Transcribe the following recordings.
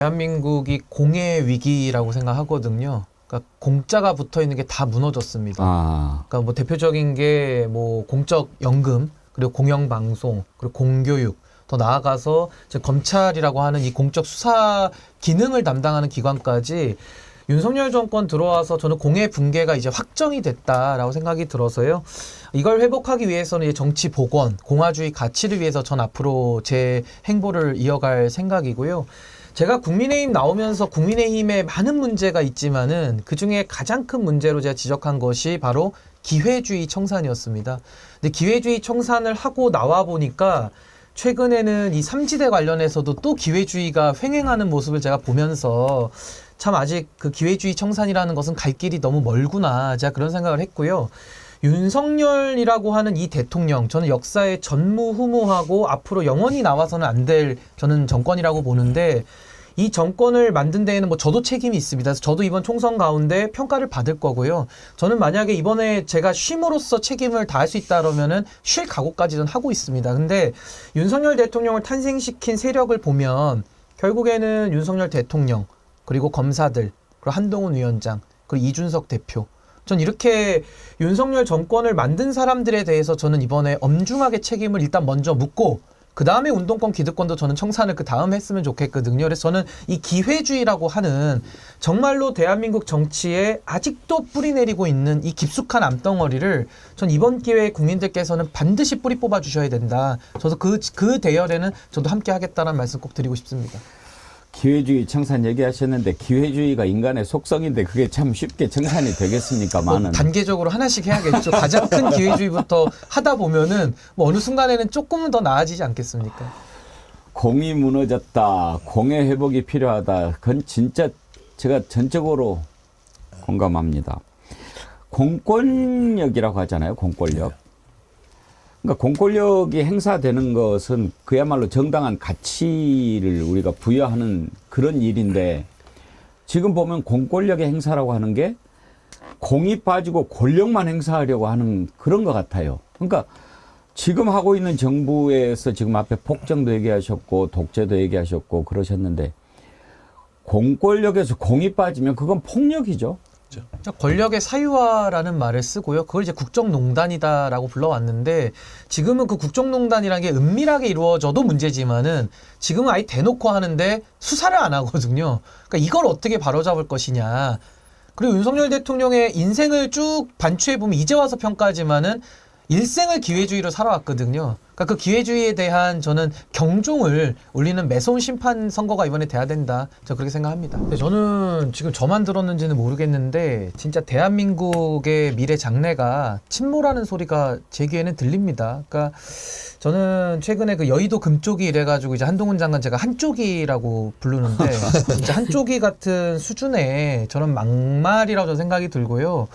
대한민국이 공해 위기라고 생각하거든요. 그러니까 공짜가 붙어 있는 게 다 무너졌습니다. 그러니까 뭐 대표적인 게 뭐 공적 연금, 그리고 공영방송, 그리고 공교육, 더 나아가서 이제 검찰이라고 하는 이 공적 수사 기능을 담당하는 기관까지 윤석열 정권 들어와서 저는 공해 붕괴가 이제 확정이 됐다라고 생각이 들어서요. 이걸 회복하기 위해서는 이제 정치 복원, 공화주의 가치를 위해서 전 앞으로 제 행보를 이어갈 생각이고요. 제가 국민의힘 나오면서 국민의힘에 많은 문제가 있지만은 그중에 가장 큰 문제로 제가 지적한 것이 바로 기회주의 청산이었습니다. 근데 기회주의 청산을 하고 나와 보니까 최근에는 이 삼지대 관련해서도 또 기회주의가 횡행하는 모습을 제가 보면서 참 아직 그 기회주의 청산이라는 것은 갈 길이 너무 멀구나, 제가 그런 생각을 했고요. 윤석열이라고 하는 이 대통령, 저는 역사에 전무후무하고 앞으로 영원히 나와서는 안 될 저는 정권이라고 보는데, 이 정권을 만든 데에는 뭐 저도 책임이 있습니다. 그래서 저도 이번 총선 가운데 평가를 받을 거고요. 저는 만약에 이번에 제가 쉼으로써 책임을 다할 수 있다 그러면은 쉴 각오까지 는 하고 있습니다. 근데 윤석열 대통령을 탄생시킨 세력을 보면 결국에는 윤석열 대통령, 그리고 검사들, 그리고 한동훈 위원장, 그리고 이준석 대표, 전 이렇게 윤석열 정권을 만든 사람들에 대해서 저는 이번에 엄중하게 책임을 일단 먼저 묻고, 그 다음에 운동권, 기득권도 저는 청산을 그 다음 했으면 좋겠거든요. 그래서 저는 이 기회주의라고 하는 정말로 대한민국 정치에 아직도 뿌리 내리고 있는 이 깊숙한 암덩어리를 전 이번 기회에 국민들께서는 반드시 뿌리 뽑아 주셔야 된다. 저도 그 대열에는 저도 함께 하겠다는 말씀 꼭 드리고 싶습니다. 기회주의 청산 얘기하셨는데 기회주의가 인간의 속성인데 그게 참 쉽게 청산이 되겠습니까만은 단계적으로 하나씩 해야겠죠. 가장 큰 기회주의부터 하다 보면은 뭐 어느 순간에는 조금은 더 나아지지 않겠습니까? 공이 무너졌다, 공의 회복이 필요하다. 그건 진짜 제가 전적으로 공감합니다. 공권력이라고 하잖아요. 공권력. 그러니까 공권력이 행사되는 것은 그야말로 정당한 가치를 우리가 부여하는 그런 일인데, 지금 보면 공권력의 행사라고 하는 게 공이 빠지고 권력만 행사하려고 하는 그런 것 같아요. 그러니까 지금 하고 있는 정부에서 지금 앞에 폭정도 얘기하셨고 독재도 얘기하셨고 그러셨는데, 공권력에서 공이 빠지면 그건 폭력이죠. 권력의 사유화라는 말을 쓰고요. 그걸 이제 국정농단이다라고 불러왔는데, 지금은 그 국정농단이라는 게 은밀하게 이루어져도 문제지만은 지금은 아예 대놓고 하는데 수사를 안 하거든요. 그러니까 이걸 어떻게 바로잡을 것이냐. 그리고 윤석열 대통령의 인생을 쭉 반추해보면 이제 와서 평가하지만은 일생을 기회주의로 살아왔거든요. 그러니까 그 기회주의에 대한 저는 경종을 울리는 매서운 심판 선거가 이번에 돼야 된다. 저 그렇게 생각합니다. 근데 저는 지금 저만 들었는지는 모르겠는데 진짜 대한민국의 미래 장래가 침몰하는 소리가 제 귀에는 들립니다. 그러니까 저는 최근에 그 여의도 금쪽이 이래가지고 이제 한동훈 장관 제가 한쪽이라고 부르는데 진짜 한쪽이 같은 수준의 저런 막말이라고 저는 생각이 들고요.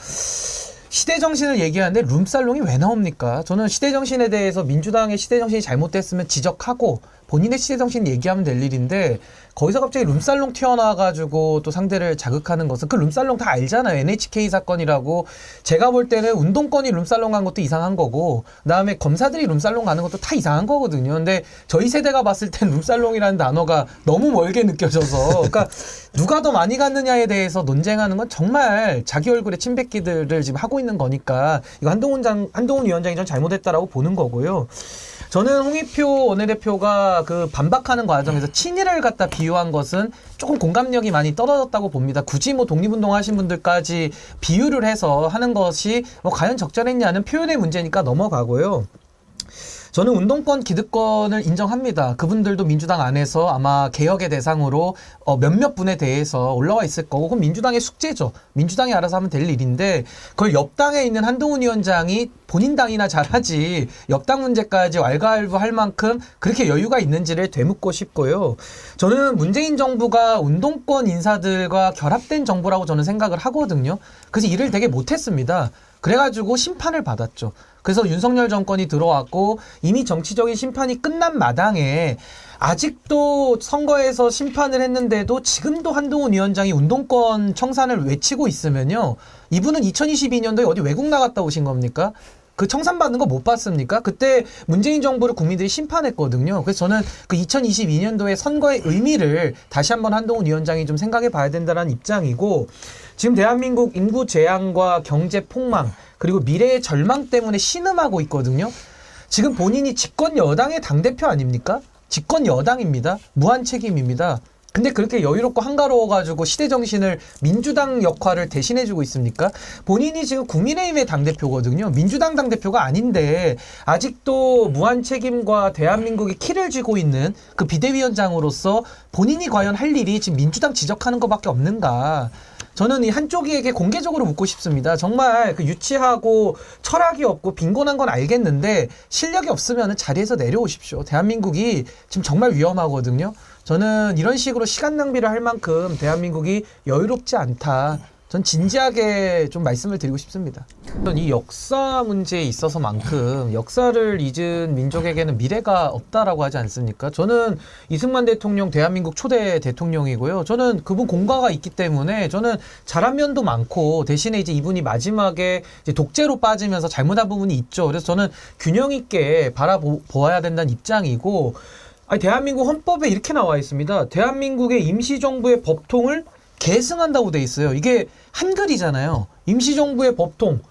시대정신을 얘기하는데 룸살롱이 왜 나옵니까? 저는 시대정신에 대해서 민주당의 시대정신이 잘못됐으면 지적하고 본인의 시대정신 얘기하면 될 일인데, 거기서 갑자기 룸살롱 튀어나와가지고 또 상대를 자극하는 것은, 그 룸살롱 다 알잖아요. NHK 사건이라고. 제가 볼 때는 운동권이 룸살롱 간 것도 이상한 거고, 그 다음에 검사들이 룸살롱 가는 것도 다 이상한 거거든요. 근데 저희 세대가 봤을 땐 룸살롱이라는 단어가 너무 멀게 느껴져서, 그러니까 누가 더 많이 갔느냐에 대해서 논쟁하는 건 정말 자기 얼굴에 침 뱉기들을 지금 하고 있는 거니까, 이거 한동훈 위원장이 전 잘못했다라고 보는 거고요. 저는 홍익표 원내대표가 그 반박하는 과정에서 친일을 갖다 비유한 것은 조금 공감력이 많이 떨어졌다고 봅니다. 굳이 뭐 독립운동 하신 분들까지 비유를 해서 하는 것이 뭐 과연 적절했냐는 표현의 문제니까 넘어가고요. 저는 운동권, 기득권을 인정합니다. 그분들도 민주당 안에서 아마 개혁의 대상으로 몇몇 분에 대해서 올라와 있을 거고, 그건 민주당의 숙제죠. 민주당이 알아서 하면 될 일인데, 그걸 옆당에 있는 한동훈 위원장이 본인 당이나 잘하지 옆당 문제까지 왈가왈부할 만큼 그렇게 여유가 있는지를 되묻고 싶고요. 저는 문재인 정부가 운동권 인사들과 결합된 정부라고 저는 생각을 하거든요. 그래서 일을 되게 못했습니다. 그래가지고 심판을 받았죠. 그래서 윤석열 정권이 들어왔고 이미 정치적인 심판이 끝난 마당에 아직도 선거에서 심판을 했는데도 지금도 한동훈 위원장이 운동권 청산을 외치고 있으면요, 이분은 2022년도에 어디 외국 나갔다 오신 겁니까? 그 청산받는 거 못 봤습니까? 그때 문재인 정부를 국민들이 심판했거든요. 그래서 저는 그 2022년도의 선거의 의미를 다시 한번 한동훈 위원장이 좀 생각해 봐야 된다는 입장이고, 지금 대한민국 인구 재앙과 경제 폭망 그리고 미래의 절망 때문에 신음하고 있거든요. 지금 본인이 집권 여당의 당대표 아닙니까? 집권 여당입니다. 무한 책임입니다. 근데 그렇게 여유롭고 한가로워가지고 시대정신을 민주당 역할을 대신해주고 있습니까? 본인이 지금 국민의힘의 당대표거든요. 민주당 당대표가 아닌데 아직도 무한 책임과 대한민국이 키를 쥐고 있는 그 비대위원장으로서 본인이 과연 할 일이 지금 민주당 지적하는 것밖에 없는가? 저는 이 한쪽에게 공개적으로 묻고 싶습니다. 정말 그 유치하고 철학이 없고 빈곤한 건 알겠는데 실력이 없으면 자리에서 내려오십시오. 대한민국이 지금 정말 위험하거든요. 저는 이런 식으로 시간 낭비를 할 만큼 대한민국이 여유롭지 않다. 전 진지하게 좀 말씀을 드리고 싶습니다. 이 역사 문제에 있어서만큼 역사를 잊은 민족에게는 미래가 없다라고 하지 않습니까? 저는 이승만 대통령 대한민국 초대 대통령이고요. 저는 그분 공과가 있기 때문에 저는 잘한 면도 많고 대신에 이제 이분이 마지막에 이제 독재로 빠지면서 잘못한 부분이 있죠. 그래서 저는 균형 있게 바라보아야 된다는 입장이고, 아니, 대한민국 헌법에 이렇게 나와 있습니다. 대한민국의 임시정부의 법통을 계승한다고 돼 있어요. 이게 한글이잖아요. 임시정부의 법통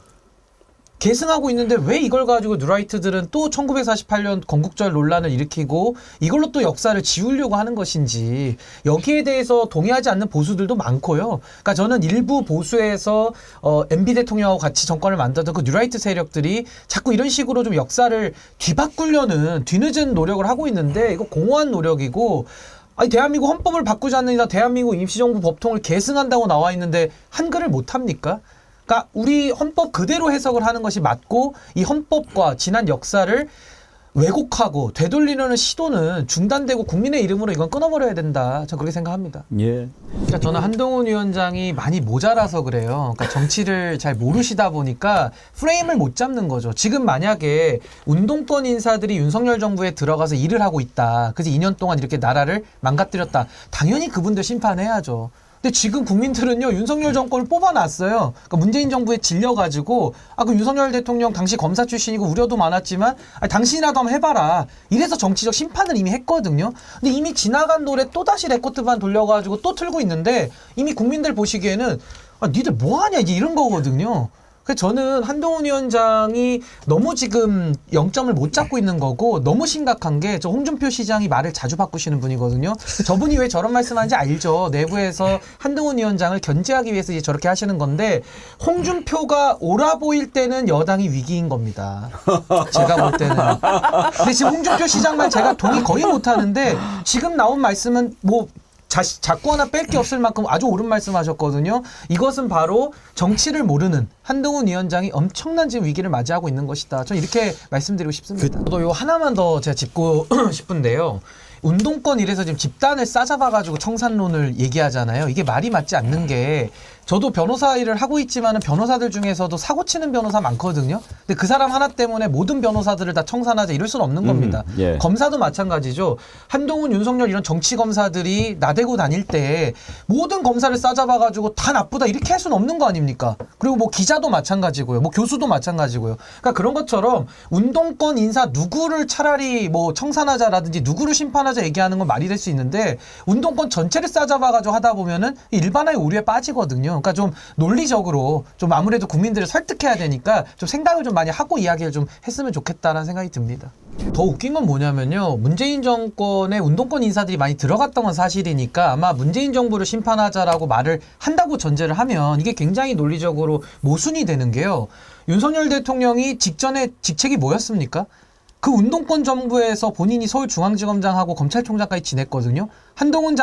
계승하고 있는데 왜 이걸 가지고 누라이트들은 또 1948년 건국절 논란을 일으키고 이걸로 또 역사를 지우려고 하는 것인지, 여기에 대해서 동의하지 않는 보수들도 많고요. 그러니까 저는 일부 보수에서 MB 대통령하고 같이 정권을 만들던 그 뉴라이트 세력들이 자꾸 이런 식으로 좀 역사를 뒤바꾸려는 뒤늦은 노력을 하고 있는데, 이거 공허한 노력이고, 아니, 대한민국 헌법을 바꾸지 않느냐, 대한민국 임시정부 법통을 계승한다고 나와 있는데 한글을 못합니까? 그러니까 우리 헌법 그대로 해석을 하는 것이 맞고, 이 헌법과 지난 역사를 왜곡하고 되돌리려는 시도는 중단되고 국민의 이름으로 이건 끊어버려야 된다. 저는 그렇게 생각합니다. 예. 그러니까 저는 한동훈 위원장이 많이 모자라서 그래요. 그러니까 정치를 잘 모르시다 보니까 프레임을 못 잡는 거죠. 지금 만약에 운동권 인사들이 윤석열 정부에 들어가서 일을 하고 있다. 그래서 2년 동안 이렇게 나라를 망가뜨렸다. 당연히 그분들 심판해야죠. 근데 지금 국민들은요, 윤석열 정권을 뽑아놨어요. 그러니까 문재인 정부에 질려가지고, 그 윤석열 대통령 당시 검사 출신이고 우려도 많았지만, 당신이라도 한번 해봐라. 이래서 정치적 심판을 이미 했거든요. 근데 이미 지나간 노래 또다시 레코드반 돌려가지고 또 틀고 있는데, 이미 국민들 보시기에는, 니들 뭐하냐, 이제 이런 거거든요. 그래서 저는 한동훈 위원장이 너무 지금 0점을 못 잡고 있는 거고, 너무 심각한 게, 저 홍준표 시장이 말을 자주 바꾸시는 분이거든요. 저분이 왜 저런 말씀하는지 알죠. 내부에서 한동훈 위원장을 견제하기 위해서 이제 저렇게 하시는 건데, 홍준표가 옳아 보일 때는 여당이 위기인 겁니다. 제가 볼 때는. 근데 지금 홍준표 시장만 제가 동의 거의 못 하는데, 지금 나온 말씀은 뭐 자꾸 하나 뺄 게 없을 만큼 아주 옳은 말씀하셨거든요. 이것은 바로 정치를 모르는 한동훈 위원장이 엄청난 지금 위기를 맞이하고 있는 것이다. 저는 이렇게 말씀드리고 싶습니다. 저도 요 하나만 더 제가 짚고 싶은데요. 운동권 이래서 지금 집단을 싸잡아가지고 청산론을 얘기하잖아요. 이게 말이 맞지 않는 게, 저도 변호사 일을 하고 있지만 변호사들 중에서도 사고 치는 변호사 많거든요. 근데 그 사람 하나 때문에 모든 변호사들을 다 청산하자 이럴 수는 없는 겁니다. 예. 검사도 마찬가지죠. 한동훈, 윤석열 이런 정치 검사들이 나대고 다닐 때 모든 검사를 싸잡아가지고 다 나쁘다 이렇게 할 수는 없는 거 아닙니까? 그리고 뭐 기자도 마찬가지고요. 뭐 교수도 마찬가지고요. 그러니까 그런 것처럼 운동권 인사 누구를 차라리 뭐 청산하자라든지 누구를 심판하자 얘기하는 건 말이 될 수 있는데, 운동권 전체를 싸잡아가지고 하다 보면은 일반화의 오류에 빠지거든요. 그러니까 좀 논리적으로 좀 아무래도 국민들을 설득해야 되니까 좀 생각을 좀 많이 하고 이야기를 좀 했으면 좋겠다라는 생각이 듭니다. 더 웃긴 건 뭐냐면요, 문재인 정권에 운동권 인사들이 많이 들어갔던 건 사실이니까 아마 문재인 정부를 심판하자라고 말을 한다고 전제를 하면 이게 굉장히 논리적으로 모순이 되는 게요, 윤석열 대통령이 직전에 직책이 뭐였습니까? 그 운동권 정부에서 본인이 서울중앙지검장하고 검찰총장까지 지냈거든요. 한동훈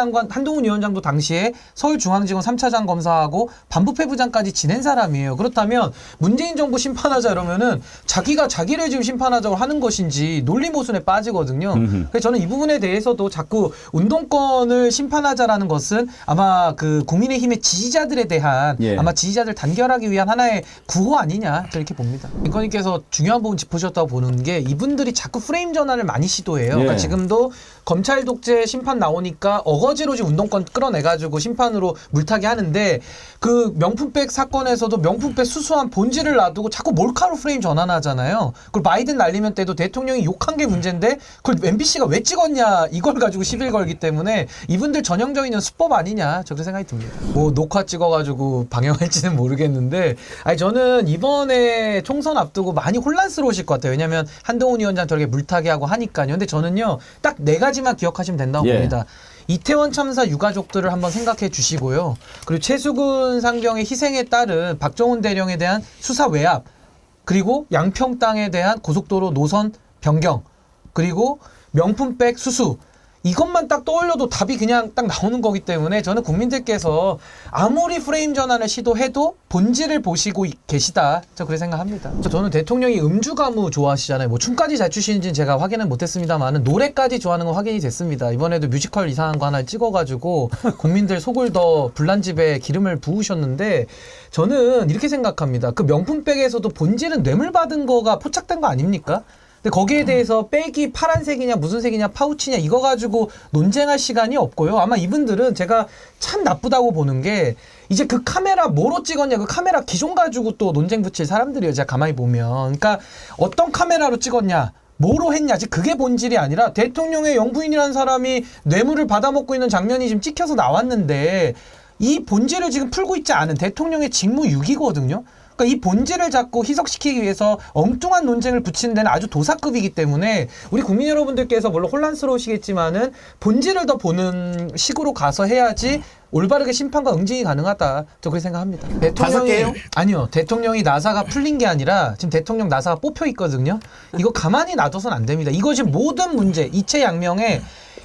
위원장도 당시에 서울중앙지검 3차장 검사하고 반부패부장까지 지낸 사람이에요. 그렇다면 문재인 정부 심판하자 이러면은 자기가 자기를 지금 심판하자고 하는 것인지 논리 모순에 빠지거든요. 그래서 저는 이 부분에 대해서도 자꾸 운동권을 심판하자라는 것은 아마 그 국민의힘의 지지자들에 대한 아마 지지자들 단결하기 위한 하나의 구호 아니냐, 이렇게 봅니다. 민건님께서 중요한 부분 짚으셨다고 보는 게, 이분들이 자꾸 프레임 전환을 많이 시도해요. 그러니까 지금도 검찰 독재 심판 나오니까 보니까 어거지로 지금 운동권 끌어내가지고 심판으로 물타기 하는데 그 명품백 사건에서도 명품백 수수한 본질을 놔두고 자꾸 몰카로 프레임 전환하잖아요. 그걸 바이든 날리면 때도 대통령이 욕한 게 문제인데 그걸 MBC가 왜 찍었냐 이걸 가지고 시비를 걸기 때문에 이분들 전형적인 수법 아니냐 저 그런 생각이 듭니다. 뭐 녹화 찍어가지고 방영할지는 모르겠는데 아니 저는 이번에 총선 앞두고 많이 혼란스러우실 것 같아요. 왜냐하면 한동훈 위원장 저렇게 물타기 하고 하니까요. 근데 저는요 딱 4가지만 기억하시면 된다고 봅니다. 이태원 참사 유가족들을 한번 생각해 주시고요. 그리고 최수근 상병의 희생에 따른 박정훈 대령에 대한 수사 외압, 그리고 양평땅에 대한 고속도로 노선 변경, 그리고 명품백 수수, 이것만 딱 떠올려도 답이 그냥 딱 나오는 거기 때문에 저는 국민들께서 아무리 프레임 전환을 시도해도 본질을 보시고 계시다. 저 그렇게 생각합니다. 저는 대통령이 음주 가무 좋아하시잖아요. 뭐 춤까지 잘 추시는지는 제가 확인은 못했습니다만 노래까지 좋아하는 건 확인이 됐습니다. 이번에도 뮤지컬 이상한 거 하나 찍어가지고 국민들 속을 더 불난집에 기름을 부으셨는데 저는 이렇게 생각합니다. 그 명품백에서도 본질은 뇌물 받은 거가 포착된 거 아닙니까? 근데 거기에 대해서 백이 파란색이냐 무슨 색이냐 파우치냐 이거 가지고 논쟁할 시간이 없고요. 아마 이분들은 제가 참 나쁘다고 보는 게 이제 그 카메라 뭐로 찍었냐 그 카메라 기종 가지고 또 논쟁 붙일 사람들이에요. 제가 가만히 보면. 그러니까 어떤 카메라로 찍었냐 뭐로 했냐지 그게 본질이 아니라 대통령의 영부인이라는 사람이 뇌물을 받아먹고 있는 장면이 지금 찍혀서 나왔는데 이 본질을 지금 풀고 있지 않은 대통령의 직무유기거든요. 그러니까 이 본질을 자꾸 희석시키기 위해서 엉뚱한 논쟁을 붙이는 데는 아주 도사급이기 때문에 우리 국민 여러분들께서 물론 혼란스러우시겠지만은 본질을 더 보는 식으로 가서 해야지 올바르게 심판과 응징이 가능하다. 저 그렇게 생각합니다. 대통령이 아니요. 대통령이 나사가 풀린 게 아니라 지금 대통령 나사가 뽑혀 있거든요. 이거 가만히 놔둬서는 안 됩니다. 이거 지금 모든 문제 이체양명의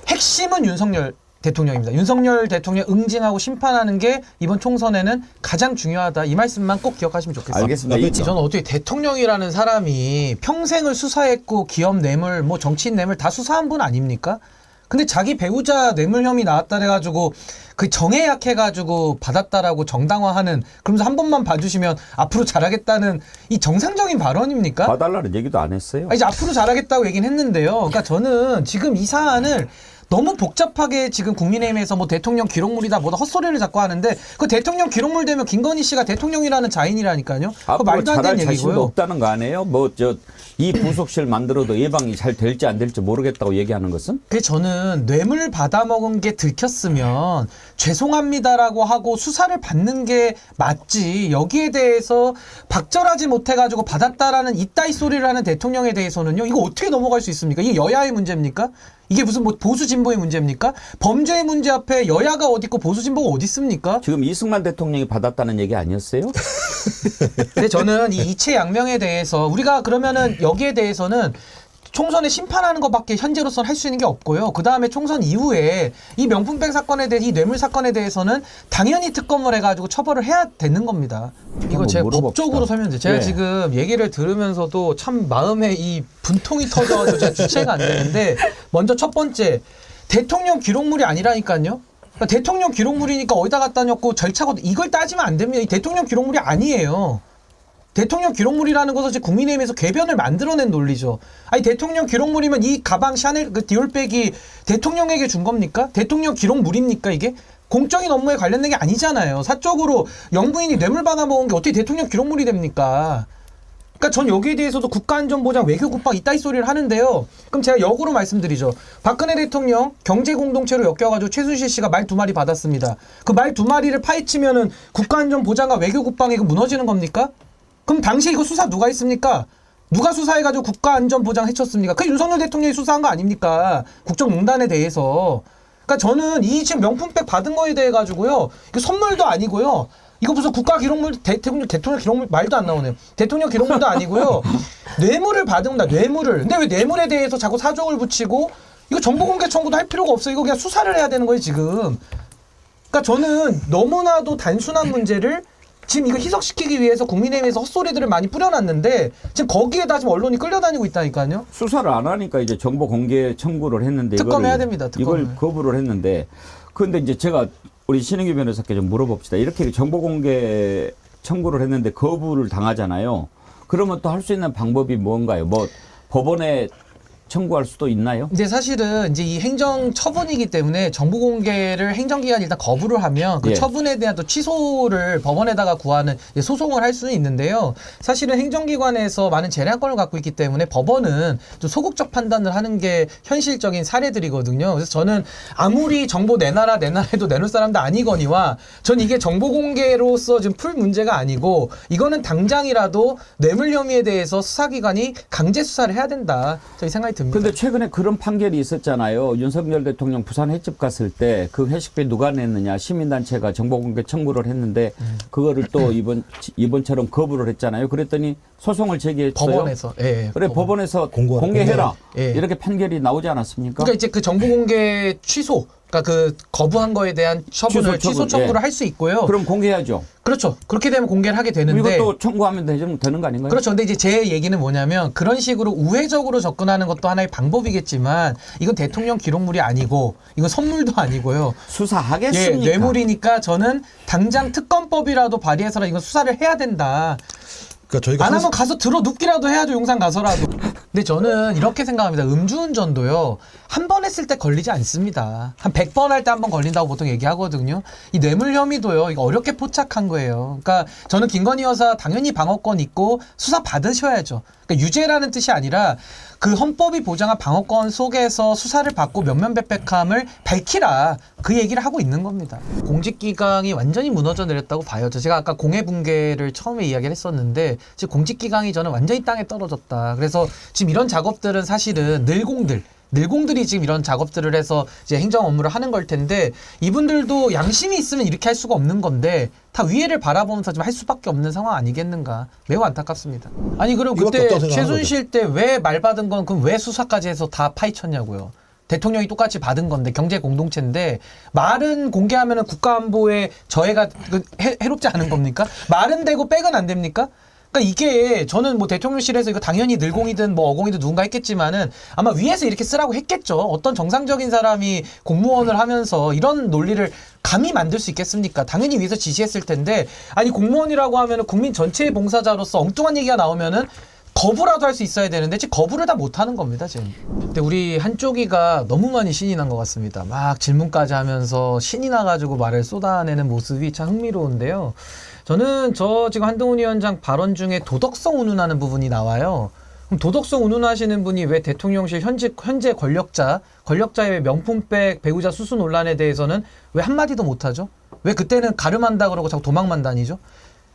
핵심은 윤석열 대통령입니다. 윤석열 대통령 응징하고 심판하는 게 이번 총선에는 가장 중요하다. 이 말씀만 꼭 기억하시면 좋겠습니다. 알겠습니다. 저는 어떻게 대통령이라는 사람이 평생을 수사했고 기업 뇌물, 뭐 정치인 뇌물 다 수사한 분 아닙니까? 근데 자기 배우자 뇌물 혐의 나왔다 해가지고 그 정에 약해가지고 받았다라고 정당화하는 그러면서 한 번만 봐주시면 앞으로 잘하겠다는 이 정상적인 발언입니까? 봐달라는 얘기도 안 했어요. 이제 앞으로 잘하겠다고 얘기는 했는데요. 그러니까 저는 지금 이 사안을 너무 복잡하게 지금 국민의힘에서 뭐 대통령 기록물이다 뭐다 헛소리를 자꾸 하는데 그 대통령 기록물 되면 김건희 씨가 대통령이라는 자인이라니까요. 앞으로 말도 안 잘할 되는 자신도 얘기고요. 없다는 거 아니에요? 뭐 이 부속실 만들어도 예방이 잘 될지 안 될지 모르겠다고 얘기하는 것은? 그게 저는 뇌물 받아먹은 게 들켰으면 죄송합니다라고 하고 수사를 받는 게 맞지. 여기에 대해서 박절하지 못해가지고 받았다라는 이따위 소리를 하는 대통령에 대해서는요. 이거 어떻게 넘어갈 수 있습니까? 이게 여야의 문제입니까? 이게 무슨 뭐 보수 진보의 문제입니까? 범죄의 문제 앞에 여야가 어디 있고 보수 진보가 어디 있습니까? 지금 이승만 대통령이 받았다는 얘기 아니었어요? 근데 저는 이 이체양명에 대해서 우리가 그러면은 여기에 대해서는 총선에 심판하는 것밖에 현재로서는 할 수 있는 게 없고요. 그 다음에 총선 이후에 이 명품백 사건에 대해 이 뇌물 사건에 대해서는 당연히 특검을 해가지고 처벌을 해야 되는 겁니다. 이거 제가 법적으로 설명드려요. 제가 지금 얘기를 들으면서도 참 마음에 이 분통이 터져가지고 제가 주체가 안 되는데 먼저 첫 번째 대통령 기록물이 아니라니까요. 그러니까 대통령 기록물이니까 어디다 갖다 놨고 절차가 이걸 따지면 안 됩니다. 이 대통령 기록물이 아니에요. 대통령 기록물이라는 것은 지금 국민의힘에서 궤변을 만들어낸 논리죠. 아니 대통령 기록물이면 이 가방 샤넬 그 디올백이 대통령에게 준 겁니까? 대통령 기록물입니까 이게? 공적인 업무에 관련된 게 아니잖아요. 사적으로 영부인이 뇌물 받아먹은 게 어떻게 대통령 기록물이 됩니까? 그러니까 전 여기에 대해서도 국가안전보장, 외교국방 이따위 소리를 하는데요. 그럼 제가 역으로 말씀드리죠. 박근혜 대통령 경제공동체로 엮여가지고 최순실 씨가 말 2마리 받았습니다. 그 말 2마리를 파헤치면은 국가안전보장과 외교국방이 이거 무너지는 겁니까? 그럼 당시에 이거 수사 누가 했습니까? 누가 수사해가지고 국가안전보장 해쳤습니까? 그 윤석열 대통령이 수사한 거 아닙니까? 국정농단에 대해서. 그러니까 저는 이 지금 명품백 받은 거에 대해 가지고요. 이거 선물도 아니고요. 이거 무슨 국가기록물, 대통령 기록물 말도 안 나오네요. 대통령 기록물도 아니고요. 뇌물을 받은 겁니다. 뇌물을. 근데 왜 뇌물에 대해서 자꾸 사정을 붙이고 이거 정보공개 청구도 할 필요가 없어요. 이거 그냥 수사를 해야 되는 거예요 지금. 그러니까 저는 너무나도 단순한 문제를 지금 이거 희석시키기 위해서 국민의힘에서 헛소리들을 많이 뿌려놨는데 지금 거기에다 지금 언론이 끌려다니고 있다니까요. 수사를 안 하니까 이제 정보 공개 청구를 했는데 특검해야 됩니다. 특검을. 이걸 거부를 했는데 그런데 이제 제가 우리 신은규 변호사께 좀 물어봅시다. 이렇게 정보 공개 청구를 했는데 거부를 당하잖아요. 그러면 또 할 수 있는 방법이 뭔가요? 뭐 법원에 청구할 수도 있나요? 근데 사실은 이제 이 행정 처분이기 때문에 정보 공개를 행정기관이 일단 거부를 하면 그 예. 처분에 대한 또 취소를 법원에다가 구하는 이제 소송을 할 수는 있는데요. 사실은 행정기관에서 많은 재량권을 갖고 있기 때문에 법원은 좀 소극적 판단을 하는 게 현실적인 사례들이거든요. 그래서 저는 아무리 정보 내놔라 해도 내놓을 사람도 아니거니와 전 이게 정보 공개로서 지금 풀 문제가 아니고 이거는 당장이라도 뇌물 혐의에 대해서 수사기관이 강제 수사를 해야 된다. 저희 생각이 듭니다. 근데 최근에 그런 판결이 있었잖아요. 윤석열 대통령 부산 횟집 갔을 때 그 회식비 누가 냈느냐 시민단체가 정보공개 청구를 했는데 그거를 또 이번처럼 거부를 했잖아요. 그랬더니 소송을 제기했어요. 법원에서. 예, 그래 법원에서 공개해라. 예. 이렇게 판결이 나오지 않았습니까? 그러니까 이제 그 정보 공개 취소, 그러니까 그 거부한 거에 대한 처분을 취소 청구를 예. 할 수 있고요. 그럼 공개해야죠. 그렇죠. 그렇게 되면 공개를 하게 되는데 이것도 청구하면 되는 거 아닌가요? 그렇죠. 근데 이제 제 얘기는 뭐냐면 그런 식으로 우회적으로 접근하는 것도 하나의 방법이겠지만 이건 대통령 기록물이 아니고 이건 선물도 아니고요. 예, 수사하겠습니까? 뇌물이니까 저는 당장 특검법이라도 발의해서라 이건 수사를 해야 된다. 그러니까 저희가 안 하면 가서 들어 눕기라도 해야죠. 용산 가서라도. 근데 저는 이렇게 생각합니다. 음주운전도요. 한 번 했을 때 걸리지 않습니다. 한 100번 할 때 한 번 걸린다고 보통 얘기하거든요. 이 뇌물 혐의도요. 이거 어렵게 포착한 거예요. 그러니까 저는 김건희 여사 당연히 방어권 있고 수사 받으셔야죠. 그러니까 유죄라는 뜻이 아니라 그 헌법이 보장한 방어권 속에서 수사를 받고 면면백백함을 밝히라. 그 얘기를 하고 있는 겁니다. 공직기강이 완전히 무너져 내렸다고 봐요. 제가 아까 공해붕괴를 처음에 이야기를 했었는데 지금 공직기강이 저는 완전히 땅에 떨어졌다. 그래서 지금 이런 작업들은 사실은 늘공들이 지금 이런 작업들을 해서 이제 행정 업무를 하는 걸 텐데 이분들도 양심이 있으면 이렇게 할 수가 없는 건데 다 위에를 바라보면서 좀 할 수밖에 없는 상황 아니겠는가. 매우 안타깝습니다. 아니 그리고 이것도 그때 어떤 생각하는 최순실 때 왜 말 받은 건 그럼 왜 수사까지 해서 다 파헤쳤냐고요. 대통령이 똑같이 받은 건데 경제 공동체인데 말은 공개하면은 국가안보에 저해가 해롭지 않은 겁니까? 말은 되고 백은 안 됩니까? 그러니까 이게 저는 뭐 대통령실에서 이거 당연히 늘공이든 뭐 어공이든 누군가 했겠지만은 아마 위에서 이렇게 쓰라고 했겠죠. 어떤 정상적인 사람이 공무원을 하면서 이런 논리를 감히 만들 수 있겠습니까? 당연히 위에서 지시했을 텐데 아니 공무원이라고 하면은 국민 전체의 봉사자로서 엉뚱한 얘기가 나오면은 거부라도 할 수 있어야 되는데 지금 거부를 다 못하는 겁니다 지금. 근데 우리 한쪽이가 너무 많이 신이 난 것 같습니다. 막 질문까지 하면서 신이 나가지고 말을 쏟아내는 모습이 참 흥미로운데요. 저는 지금 한동훈 위원장 발언 중에 도덕성 운운하는 부분이 나와요. 그럼 도덕성 운운하시는 분이 왜 대통령실 현재 권력자의 명품백 배우자 수수 논란에 대해서는 왜 한마디도 못하죠? 왜 그때는 가름한다 그러고 자꾸 도망만 다니죠?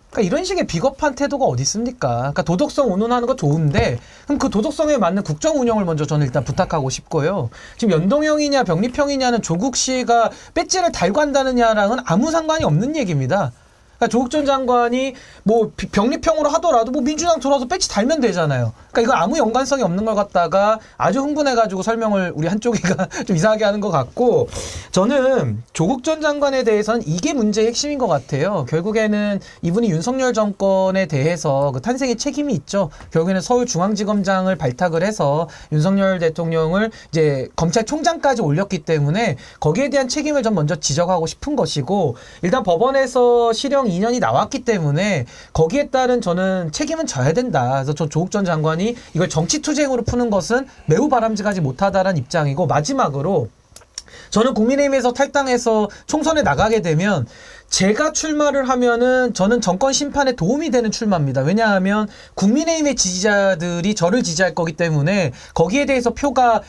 그러니까 이런 식의 비겁한 태도가 어디 있습니까? 그러니까 도덕성 운운하는 거 좋은데 그럼 그 도덕성에 맞는 국정 운영을 먼저 저는 일단 부탁하고 싶고요. 지금 연동형이냐 병립형이냐는 조국 씨가 배지를 달고 한다느냐랑은 아무 상관이 없는 얘기입니다. 그러니까 조국 전 장관이 뭐 병립형으로 하더라도 뭐 민주당 들어와서 배지 달면 되잖아요. 그러니까 이거 아무 연관성이 없는 걸 갖다가 아주 흥분해가지고 설명을 우리 한쪽이가 좀 이상하게 하는 것 같고 저는 조국 전 장관에 대해서는 이게 문제의 핵심인 것 같아요. 결국에는 이분이 윤석열 정권에 대해서 그 탄생의 책임이 있죠. 결국에는 서울중앙지검장을 발탁을 해서 윤석열 대통령을 이제 검찰총장까지 올렸기 때문에 거기에 대한 책임을 좀 먼저 지적하고 싶은 것이고 일단 법원에서 실형 2년이 나왔기 때문에 거기에 따른 저는 책임은 져야 된다. 그래서 저 조국 전 장관이 이걸 정치투쟁으로 푸는 것은 매우 바람직하지 못하다라는 입장이고 마지막으로 저는 국민의힘에서 탈당해서 총선에 나가게 되면 제가 출마를 하면은 저는 정권 심판에 도움이 되는 출마입니다. 왜냐하면 국민의힘의 지지자들이 저를 지지할 거기 때문에 거기에 대해서 표가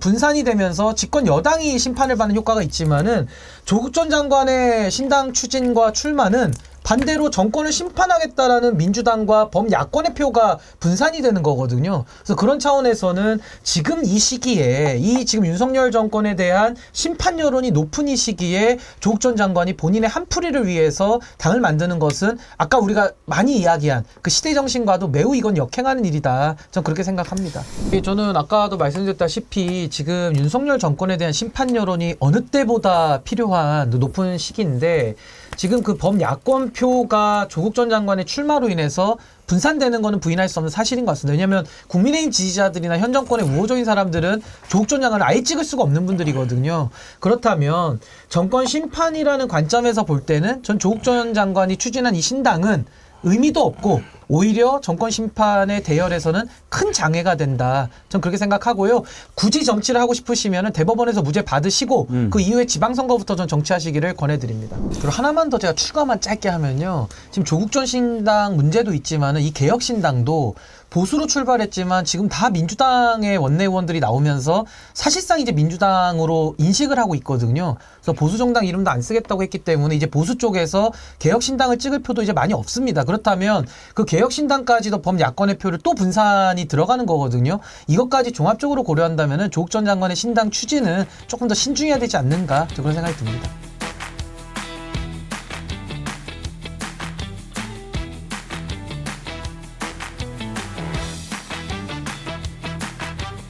분산이 되면서 집권 여당이 심판을 받는 효과가 있지만은 조국 전 장관의 신당 추진과 출마는 반대로 정권을 심판하겠다라는 민주당과 범야권의 표가 분산이 되는 거거든요. 그래서 그런 차원에서는 지금 이 시기에 지금 윤석열 정권에 대한 심판 여론이 높은 이 시기에 조국 전 장관이 본인의 한풀이를 위해서 당을 만드는 것은 아까 우리가 많이 이야기한 그 시대 정신과도 매우 이건 역행하는 일이다. 전 그렇게 생각합니다. 저는 아까도 말씀드렸다시피 지금 윤석열 정권에 대한 심판 여론이 어느 때보다 필요한 높은 시기인데 지금 그 범야권 표가 조국 전 장관의 출마로 인해서 분산되는 거는 부인할 수 없는 사실인 것 같습니다. 왜냐하면 국민의힘 지지자들이나 현 정권의 우호적인 사람들은 조국 전 장관을 아예 찍을 수가 없는 분들이거든요. 그렇다면 정권 심판이라는 관점에서 볼 때는 전 조국 전 장관이 추진한 이 신당은 의미도 없고 오히려 정권 심판의 대열에서는 큰 장애가 된다. 전 그렇게 생각하고요. 굳이 정치를 하고 싶으시면 대법원에서 무죄 받으시고 그 이후에 지방선거부터 전 정치하시기를 권해드립니다. 그리고 하나만 더 제가 추가만 짧게 하면요. 지금 조국 전 신당 문제도 있지만은 이 개혁신당도 보수로 출발했지만 지금 다 민주당의 원내의원들이 나오면서 사실상 이제 민주당으로 인식을 하고 있거든요. 그래서 보수정당 이름도 안 쓰겠다고 했기 때문에 이제 보수 쪽에서 개혁신당을 찍을 표도 이제 많이 없습니다. 그렇다면 그 개혁신당까지도 범야권의 표를 또 분산이 들어가는 거거든요. 이것까지 종합적으로 고려한다면은 조국 전 장관의 신당 추진은 조금 더 신중해야 되지 않는가 그런 생각이 듭니다.